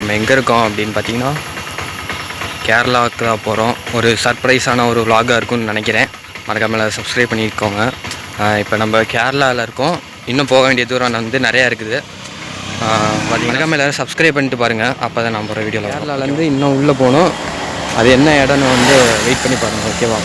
நம்ம எங்கே இருக்கோம் அப்படின்னு பார்த்தீங்கன்னா கேரளாவுக்கு தான் போகிறோம். ஒரு சர்ப்ரைஸான ஒரு vlog-ஆக இருக்கும்னு நினைக்கிறேன். மறக்காமல் சப்ஸ்கிரைப் பண்ணிக்கோங்க. இப்போ நம்ம கேரளாவில் இருக்கோம். இன்னும் போக வேண்டிய தூரம் வந்து நிறையா இருக்குது. மறக்காமல் எல்லோரும் சப்ஸ்கிரைப் பண்ணிட்டு பாருங்கள். அப்போ தான் நான் போகிற வீடியோவில் கேரளாவிலேருந்து இன்னும் உள்ளே போகணும். அது என்ன இடம்னு வந்து வெயிட் பண்ணி பாருங்கள். ஓகேவா?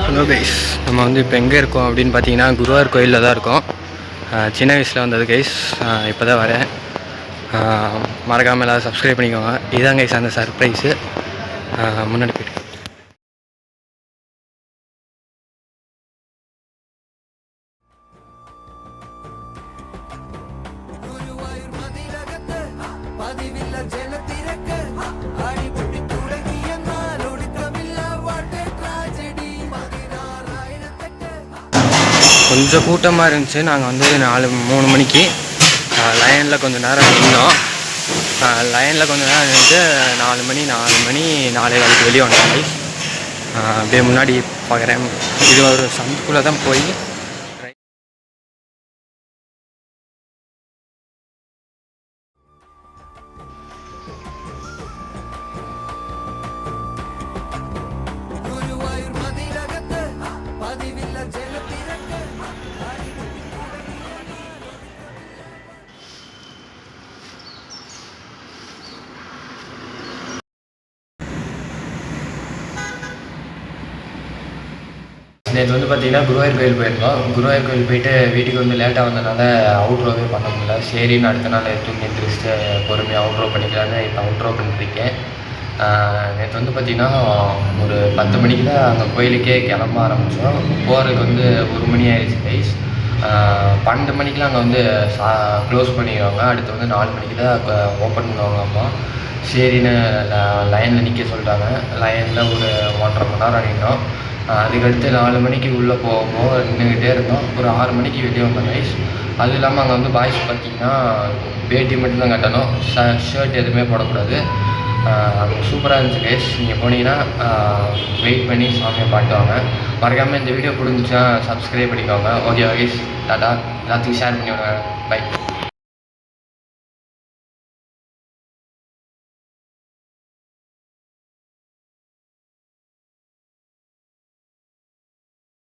ஹலோ கைஸ், நம்ம வந்து இப்போ எங்கே இருக்கோம் அப்படின்னு பார்த்தீங்கன்னா குருவாயூர் கோயிலில் தான் இருக்கோம். சின்ன வயசில் வந்தது கைஸ். இப்போ தான் வரேன். மறக்காமல் எல்லோரும் சப்ஸ்கிரைப் பண்ணிக்கோங்க. இதுதான் கைஸ் அந்த சர்ப்ரைஸு. முன்னாடி போய்ட்டு கொஞ்சம் கூட்டமாக இருந்துச்சு. நாங்கள் வந்து 3 மணிக்கு லைனில் கொஞ்சம் நேரம் நின்றோம். லைனில் கொஞ்சம் நேரம் நின்று 4 மணி 4:15 வெளியே வந்தோம். அப்படியே முன்னாடி பார்க்குறேன். இது ஒரு சந்துக்குள்ளே தான் போய் நேற்று வந்து பார்த்திங்கன்னா குருவாயூர் கோயில் போயிருந்தோம். குருவாயூர் கோயில் போயிட்டு வீட்டுக்கு வந்து லேட்டாக வந்ததுனால அவுட்ரோவே பண்ண முடியல. சரின்னு அடுத்த நாள் தூங்கி எந்திரிச்சிட்டு பொறுமையாக அவுட்ரோ பண்ணிக்கலான்னு இப்போ அவுட்ரோ பண்ணிட்டுருக்கேன். நேற்று வந்து பார்த்திங்கன்னா ஒரு 10 மணிக்கு தான் அந்த கோயிலுக்கே கிளம்ப ஆரம்பித்தோம். போகிறதுக்கு வந்து 1 மணி ஆயிடுச்சு கைஸ். 12 மணிக்கெலாம் அங்கே வந்து க்ளோஸ் பண்ணிடுவாங்க. அடுத்து வந்து 4 மணிக்கு தான் ஓப்பன் பண்ணுவாங்க அம்மா. சரின்னு லைனில் நிற்க சொல்லிட்டாங்க. லைனில் ஒரு 1.5 மணி நேரம் நின்றோம். அதுக்கடுத்து 4 மணிக்கு உள்ளே போகும்போது நின்றுக்கிட்டே இருந்தோம். ஒரு 6 மணிக்கு வெளியே வந்தோம் கைஸ். அதுவும் இல்லாமல் அங்கே வந்து பாய்ஸ் பார்த்திங்கன்னா வேட்டி மட்டும்தான் கட்டணும், ஷர்ட் எதுவுமே போடக்கூடாது. அங்கே சூப்பராக இருந்துச்சு கைஸ். நீங்கள் போனீங்கன்னா வெயிட் பண்ணி சாமியை பாட்டுவாங்க. மறக்காமல் இந்த வீடியோ பிடிச்சிச்சுன்னா சப்ஸ்கிரைப் பண்ணிக்கோங்க. Okay guys, Tata. எல்லாத்துக்கும் ஷேர் பண்ணி விடுங்க. பை.